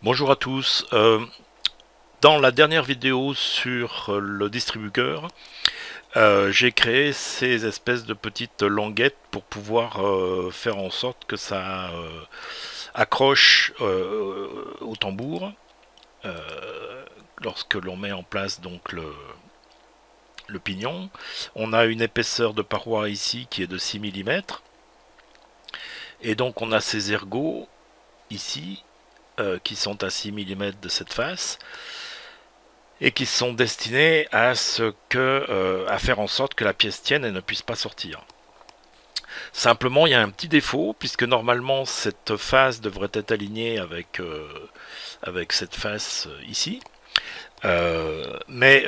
Bonjour à tous. Dans la dernière vidéo sur le distributeur, j'ai créé ces espèces de petites languettes pour pouvoir faire en sorte que ça accroche au tambour lorsque l'on met en place donc le pignon. On a une épaisseur de paroi ici qui est de 6 mm et donc on a ces ergots ici qui sont à 6 mm de cette face et qui sont destinés à à faire en sorte que la pièce tienne et ne puisse pas sortir. Simplement, il y a un petit défaut puisque normalement cette face devrait être alignée avec cette face ici. Mais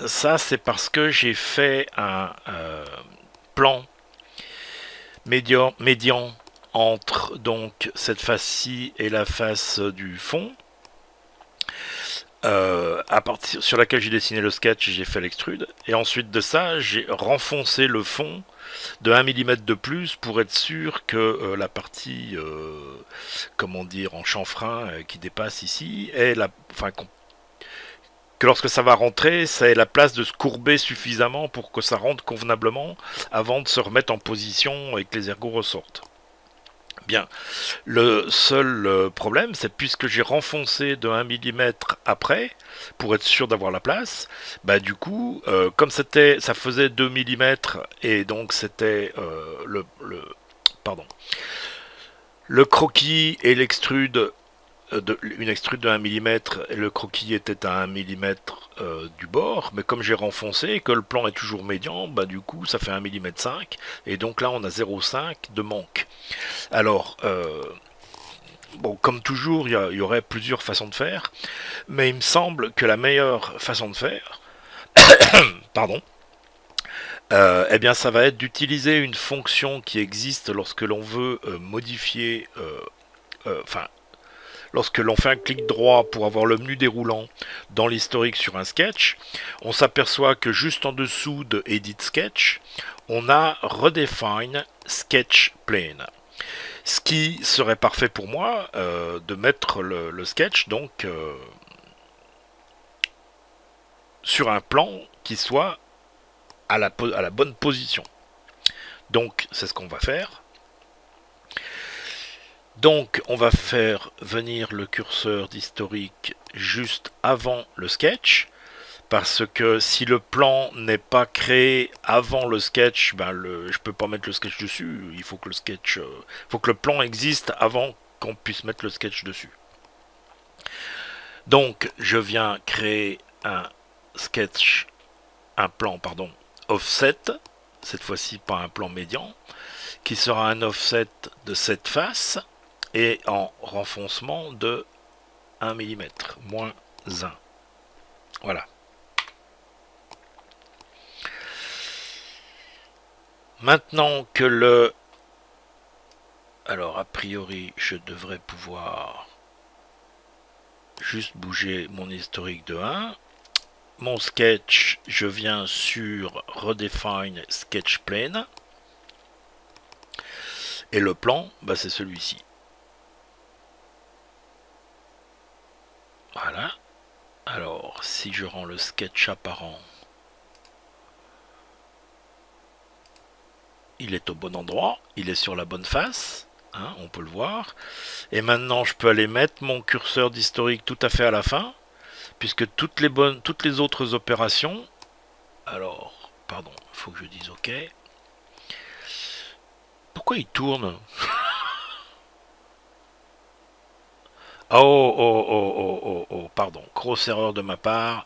ça, c'est parce que j'ai fait un plan médian entre donc cette face-ci et la face du fond. Sur laquelle j'ai dessiné le sketch et j'ai fait l'extrude. Et ensuite de ça, j'ai renfoncé le fond de 1 mm de plus pour être sûr que la partie, comment dire, en chanfrein qui dépasse ici, que lorsque ça va rentrer, ça ait la place de se courber suffisamment pour que ça rentre convenablement avant de se remettre en position et que les ergots ressortent. Bien, le seul problème, c'est puisque j'ai renfoncé de 1 mm après, pour être sûr d'avoir la place, bah du coup, comme ça faisait 2 mm, et donc c'était pardon, le croquis et l'extrude, une extrude de 1 mm, et le croquis était à 1 mm du bord, mais comme j'ai renfoncé et que le plan est toujours médian, bah du coup ça fait 1 mm 5, et donc là on a 0,5 de manque. Alors, bon, comme toujours, y aurait plusieurs façons de faire, mais il me semble que la meilleure façon de faire, pardon, eh bien, ça va être d'utiliser une fonction qui existe lorsque l'on veut modifier, enfin, lorsque l'on fait un clic droit pour avoir le menu déroulant dans l'historique sur un sketch, on s'aperçoit que juste en dessous de Edit Sketch, on a Redefine Sketch Plane. Ce qui serait parfait pour moi de mettre le sketch donc sur un plan qui soit à la bonne position. Donc c'est ce qu'on va faire. Donc on va faire venir le curseur d'historique juste avant le sketch, parce que si le plan n'est pas créé avant le sketch, ben je peux pas mettre le sketch dessus. Il faut que faut que le plan existe avant qu'on puisse mettre le sketch dessus. Donc je viens créer un plan offset, cette fois-ci pas un plan médian, qui sera un offset de cette face et en renfoncement de 1 mm, moins 1. Voilà. Maintenant que alors a priori je devrais pouvoir juste bouger mon historique de 1. Mon sketch, je viens sur Redefine Sketch Plane. Et le plan, bah, c'est celui-ci. Voilà. Alors, si je rends le sketch apparent, il est au bon endroit, il est sur la bonne face, hein, on peut le voir. Et maintenant, je peux aller mettre mon curseur d'historique tout à fait à la fin, puisque toutes les autres opérations... Alors, pardon, il faut que je dise OK. Pourquoi il tourne? Oh, oh, oh, oh, oh, oh, pardon. Grosse erreur de ma part.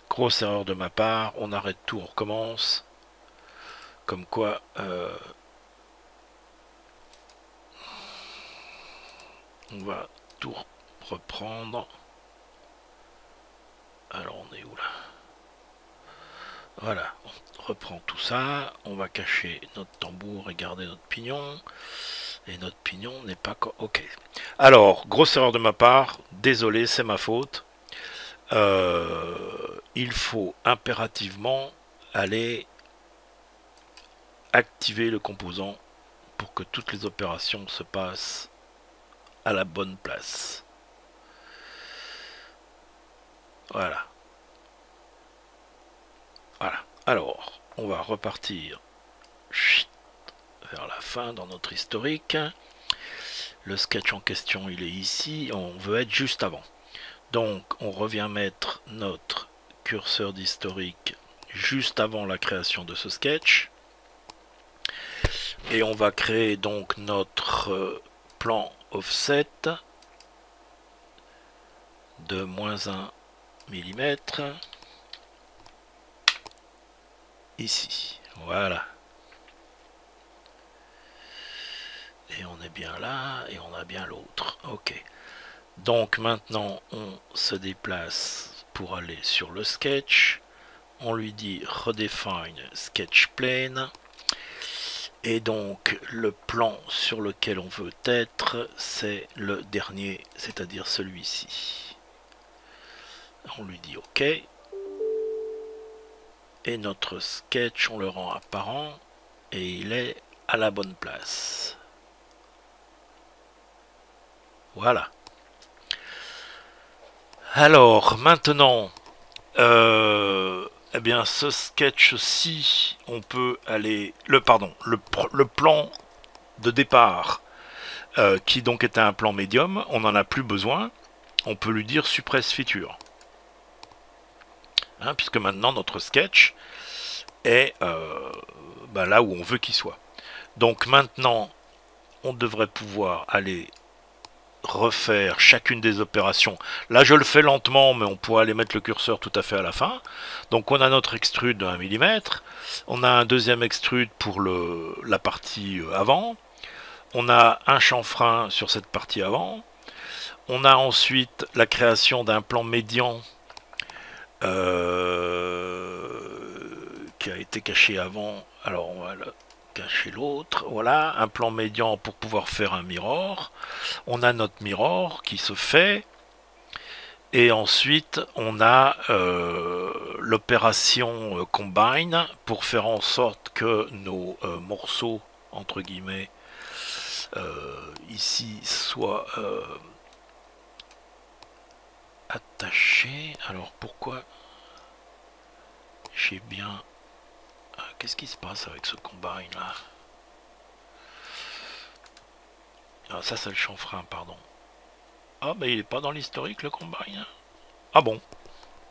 Grosse erreur de ma part. On arrête tout, on recommence. Comme quoi... on va tout reprendre. Alors, on est où là? Voilà, on reprend tout ça. On va cacher notre tambour et garder notre pignon. Et notre pignon n'est pas... Ok. Alors, grosse erreur de ma part. Désolé, c'est ma faute. Il faut impérativement aller activer le composant pour que toutes les opérations se passent à la bonne place. Voilà. Voilà. Alors, on va repartir vers la fin dans notre historique. Le sketch en question, il est ici. On veut être juste avant. Donc, on revient mettre notre curseur d'historique juste avant la création de ce sketch. Et on va créer donc notre plan offset de -1 mm ici. Voilà. Et on est bien là et on a bien l'autre. Ok. Donc maintenant on se déplace pour aller sur le sketch. On lui dit redefine sketch plane. Et donc le plan sur lequel on veut être, c'est le dernier, c'est-à-dire celui-ci. On lui dit OK. Et notre sketch, on le rend apparent et il est à la bonne place. Voilà. Alors maintenant, eh bien ce sketch-ci, on peut aller... le plan de départ, qui donc était un plan médium, on n'en a plus besoin. On peut lui dire suppress feature. Hein, puisque maintenant notre sketch est là où on veut qu'il soit. Donc maintenant, on devrait pouvoir aller refaire chacune des opérations. Là, je le fais lentement, mais on pourrait aller mettre le curseur tout à fait à la fin. Donc, on a notre extrude de 1 mm. On a un deuxième extrude pour la partie avant. On a un chanfrein sur cette partie avant. On a ensuite la création d'un plan médian qui a été caché avant. Alors, on va le cacher l'autre. Voilà, un plan médian pour pouvoir faire un mirror. On a notre mirror qui se fait. Et ensuite, on a l'opération combine pour faire en sorte que nos morceaux, entre guillemets, ici, soient attachés. Alors, pourquoi j'ai bien... Qu'est-ce qui se passe avec ce combine là? Ah, ça c'est le chanfrein, pardon. Ah, mais il est pas dans l'historique le combine. Ah bon,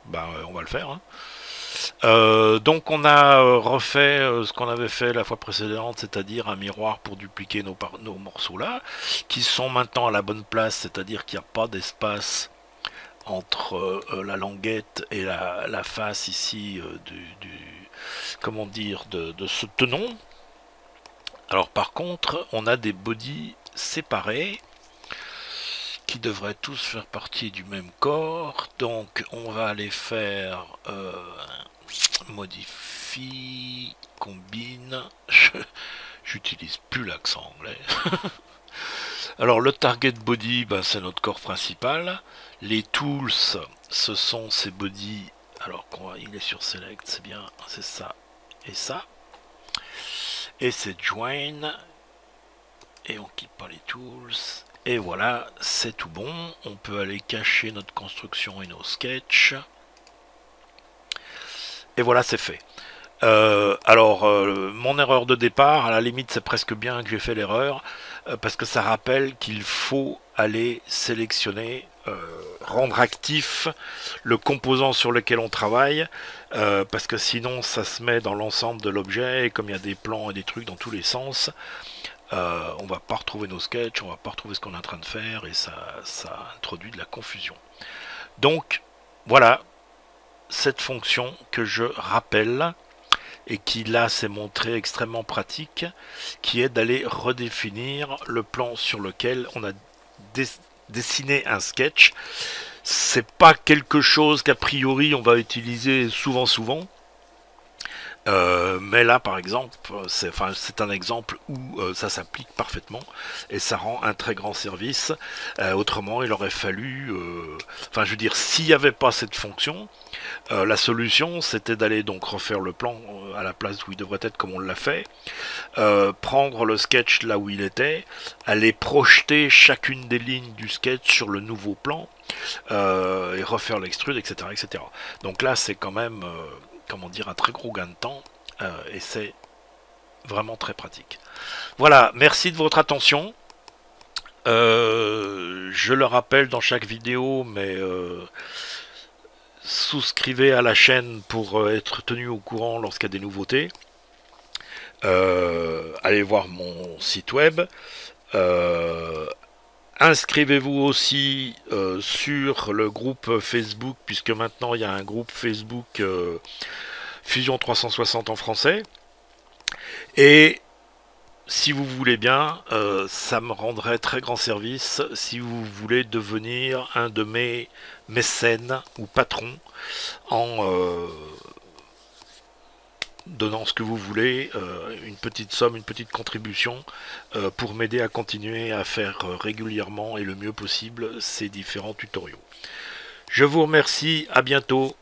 bah on va le faire. Hein. Donc on a refait ce qu'on avait fait la fois précédente, c'est-à-dire un miroir pour dupliquer nos morceaux là, qui sont maintenant à la bonne place, c'est-à-dire qu'il n'y a pas d'espace entre la languette et la face ici comment dire, de ce tenon. Alors par contre, on a des bodies séparés qui devraient tous faire partie du même corps. Donc on va aller faire modifie, combine. J'utilise plus l'accent anglais. Alors le target body, ben, c'est notre corps principal. Les tools, ce sont ces bodies. Alors il est sur select, c'est bien, c'est ça et ça. Et c'est join. Et on quitte pas les tools. Et voilà, c'est tout bon. On peut aller cacher notre construction et nos sketchs. Et voilà, c'est fait. Mon erreur de départ, à la limite, c'est presque bien que j'ai fait l'erreur, parce que ça rappelle qu'il faut aller sélectionner, rendre actif le composant sur lequel on travaille, parce que sinon, ça se met dans l'ensemble de l'objet, et comme il y a des plans et des trucs dans tous les sens, on va pas retrouver nos sketchs, on va pas retrouver ce qu'on est en train de faire, et ça introduit de la confusion. Donc, voilà cette fonction que je rappelle, et qui là s'est montré extrêmement pratique, qui est d'aller redéfinir le plan sur lequel on a dessiné un sketch. C'est pas quelque chose qu'a priori on va utiliser souvent, Mais là, par exemple, c'est un exemple où ça s'applique parfaitement et ça rend un très grand service. Autrement, il aurait fallu, je veux dire, s'il n'y avait pas cette fonction, la solution, c'était d'aller donc refaire le plan à la place où il devrait être, comme on l'a fait, prendre le sketch là où il était, aller projeter chacune des lignes du sketch sur le nouveau plan et refaire l'extrude, etc., etc. Donc là, c'est quand même comment dire, un très gros gain de temps et c'est vraiment très pratique. Voilà, merci de votre attention. Je le rappelle dans chaque vidéo, mais souscrivez à la chaîne pour être tenu au courant lorsqu'il y a des nouveautés. Allez voir mon site web. Inscrivez-vous aussi sur le groupe Facebook, puisque maintenant il y a un groupe Facebook Fusion 360 en français. Et si vous voulez bien, ça me rendrait très grand service si vous voulez devenir un de mes mécènes ou patrons en donnant ce que vous voulez, une petite somme, une petite contribution pour m'aider à continuer à faire régulièrement et le mieux possible ces différents tutoriaux. Je vous remercie, à bientôt.